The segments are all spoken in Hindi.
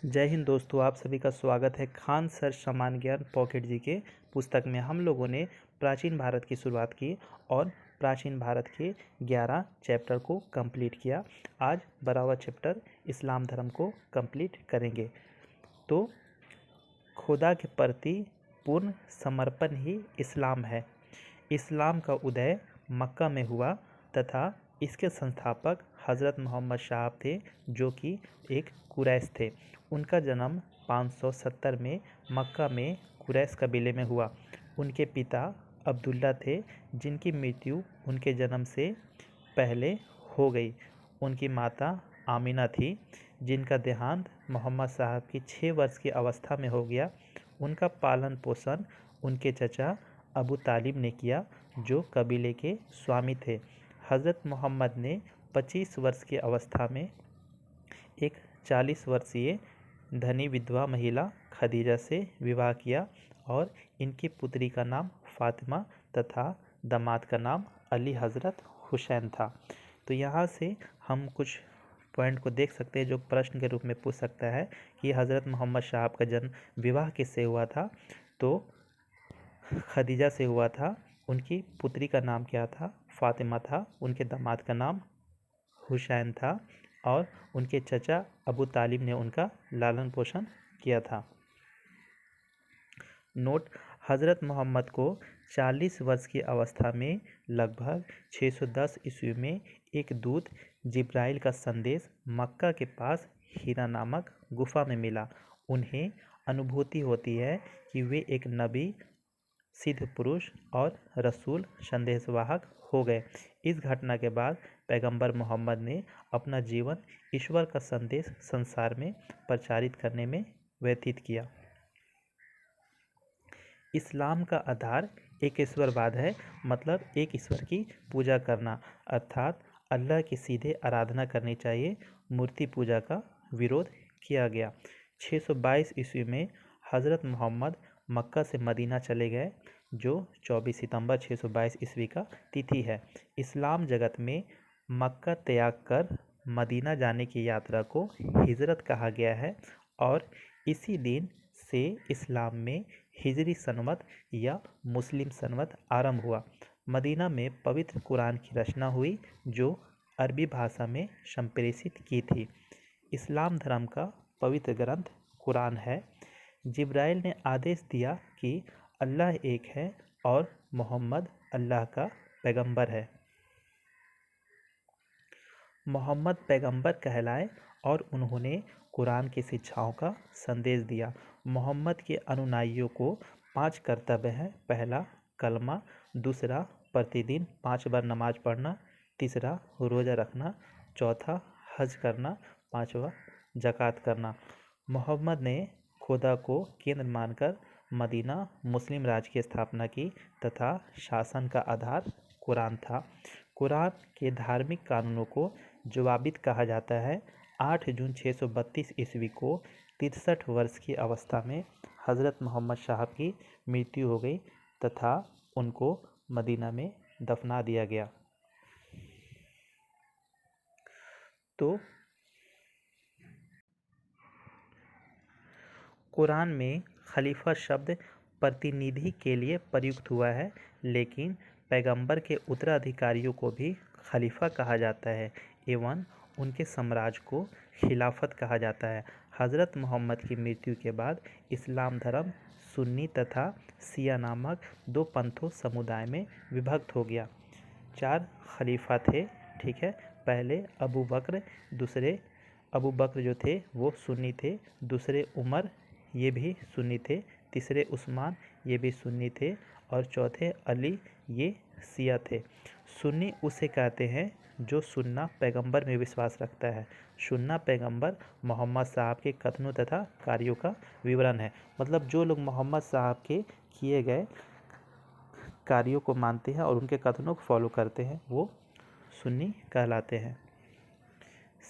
जय हिंद दोस्तों, आप सभी का स्वागत है खान सर सामान्य ज्ञान पॉकेट जी के पुस्तक में। हम लोगों ने प्राचीन भारत की शुरुआत की और प्राचीन भारत के 11 चैप्टर को कंप्लीट किया। आज 12वां चैप्टर इस्लाम धर्म को कंप्लीट करेंगे। तो खुदा के प्रति पूर्ण समर्पण ही इस्लाम है। इस्लाम का उदय मक्का में हुआ तथा इसके संस्थापक हज़रत मोहम्मद साहब थे, जो कि एक कुरैश थे। उनका जन्म 570 में मक्का में कुरैश कबीले में हुआ। उनके पिता अब्दुल्ला थे, जिनकी मृत्यु उनके जन्म से पहले हो गई। उनकी माता आमिना थी, जिनका देहांत मोहम्मद साहब की 6 वर्ष की अवस्था में हो गया। उनका पालन पोषण उनके चचा अबू तालिब ने किया, जो कबीले के स्वामी थे। हज़रत मोहम्मद ने 25 वर्ष की अवस्था में एक 40 वर्षीय धनी विधवा महिला खदीजा से विवाह किया और इनकी पुत्री का नाम फातिमा तथा दामाद का नाम अली हज़रत हुसैन था। तो यहाँ से हम कुछ पॉइंट को देख सकते हैं जो प्रश्न के रूप में पूछ सकता है कि हज़रत मोहम्मद साहब का जन्म विवाह किससे हुआ था। तो खदीजा से हुआ था। उनकी पुत्री का नाम क्या था? फातिमा था। उनके दामाद का नाम हुसैन था और उनके चचा अबू तालिब ने उनका लालन पोषण किया था। नोट: हज़रत मोहम्मद को 40 वर्ष की अवस्था में लगभग 610 ईस्वी में एक दूत जिब्राइल का संदेश मक्का के पास हीरा नामक गुफा में मिला। उन्हें अनुभूति होती है कि वे एक नबी, सिद्ध पुरुष और रसूल संदेशवाहक हो गए। इस घटना के बाद पैगंबर मोहम्मद ने अपना जीवन ईश्वर का संदेश संसार में प्रचारित करने में व्यतीत किया। इस्लाम का आधार एक ईश्वरवाद है, मतलब एक ईश्वर की पूजा करना, अर्थात अल्लाह की सीधे आराधना करनी चाहिए। मूर्ति पूजा का विरोध किया गया। 622 ईस्वी में हज़रत मोहम्मद मक्का से मदीना चले गए, जो 24 सितंबर 622 ईस्वी का तिथि है। इस्लाम जगत में मक्का त्याग कर मदीना जाने की यात्रा को हिजरत कहा गया है और इसी दिन से इस्लाम में हिजरी सनवत या मुस्लिम सनवत आरंभ हुआ। मदीना में पवित्र कुरान की रचना हुई, जो अरबी भाषा में संप्रेषित की थी। इस्लाम धर्म का पवित्र ग्रंथ कुरान है। जिब्राइल ने आदेश दिया कि अल्लाह एक है और मोहम्मद अल्लाह का पैगंबर है। मोहम्मद पैगंबर कहलाए और उन्होंने कुरान की शिक्षाओं का संदेश दिया। मोहम्मद के अनुयायियों को 5 कर्तव्य हैं। पहला, कलमा; दूसरा, प्रतिदिन 5 बार नमाज पढ़ना; तीसरा, रोज़ा रखना; चौथा, हज करना; पाँचवा, ज़कात करना। मोहम्मद ने खुदा को केंद्र मानकर मदीना मुस्लिम राज्य की स्थापना की तथा शासन का आधार कुरान था। कुरान के धार्मिक कानूनों को जवाबित कहा जाता है। 8 जून 632 ईस्वी को 63 वर्ष की अवस्था में हज़रत मोहम्मद साहब की मृत्यु हो गई तथा उनको मदीना में दफना दिया गया। तो कुरान में खलीफा शब्द प्रतिनिधि के लिए प्रयुक्त हुआ है, लेकिन पैगंबर के उत्तराधिकारियों को भी खलीफा कहा जाता है एवं उनके साम्राज्य को खिलाफत कहा जाता है। हज़रत मोहम्मद की मृत्यु के बाद इस्लाम धर्म सुन्नी तथा शिया नामक 2 पंथों समुदाय में विभक्त हो गया। 4 खलीफा थे, ठीक है। पहले अबू बकर, दूसरे अबू बकर जो थे वो सुन्नी थे, दूसरे उमर, ये भी सुन्नी थे, तीसरे उस्मान, ये भी सुन्नी थे और चौथे अली, ये शिया थे। सुन्नी उसे कहते हैं जो सुन्ना पैगंबर में विश्वास रखता है। सुन्ना पैगंबर मोहम्मद साहब के कथनों तथा कार्यों का विवरण है। मतलब जो लोग मोहम्मद साहब के किए गए कार्यों को मानते हैं और उनके कथनों को फॉलो करते हैं, वो सुन्नी कहलाते हैं।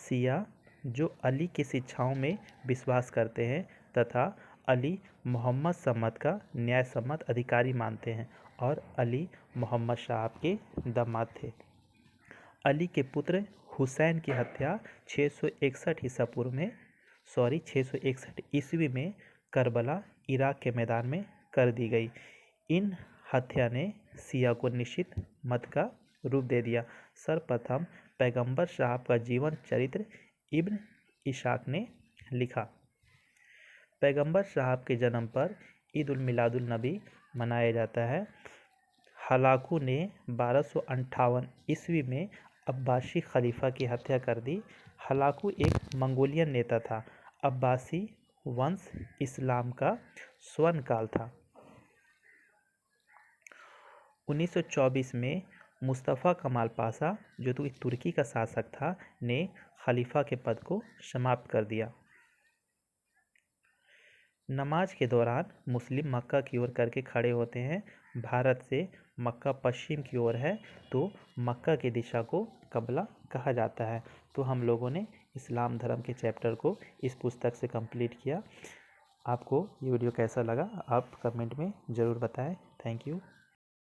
शिया जो अली की शिक्षाओं में विश्वास करते हैं तथा अली मोहम्मद सम्मत का न्यायसम्मत अधिकारी मानते हैं और अली मोहम्मद साहब के दामाद थे। अली के पुत्र हुसैन की हत्या 661 ईसा पूर्व में 661 ईस्वी में करबला इराक के मैदान में कर दी गई। इन हत्या ने शिया को निश्चित मत का रूप दे दिया। सर्वप्रथम पैगंबर साहब का जीवन चरित्र इब्न इशाक ने लिखा। पैगंबर साहब के जन्म पर ईद उल मिलादुल नबी मनाया जाता है। हलाकू ने 1258 ईस्वी में अब्बासी खलीफा की हत्या कर दी। हलाकू एक मंगोलियन नेता था। अब्बासी वंश इस्लाम का स्वर्ण काल था। 1924 में मुस्तफ़ा कमाल पाशा, जो तो तुर्की का शासक था, ने खलीफा के पद को समाप्त कर दिया। नमाज के दौरान मुस्लिम मक्का की ओर करके खड़े होते हैं। भारत से मक्का पश्चिम की ओर है, तो मक्का की दिशा को कबला कहा जाता है। तो हम लोगों ने इस्लाम धर्म के चैप्टर को इस पुस्तक से कंप्लीट किया। आपको ये वीडियो कैसा लगा आप कमेंट में ज़रूर बताएं। Thank you.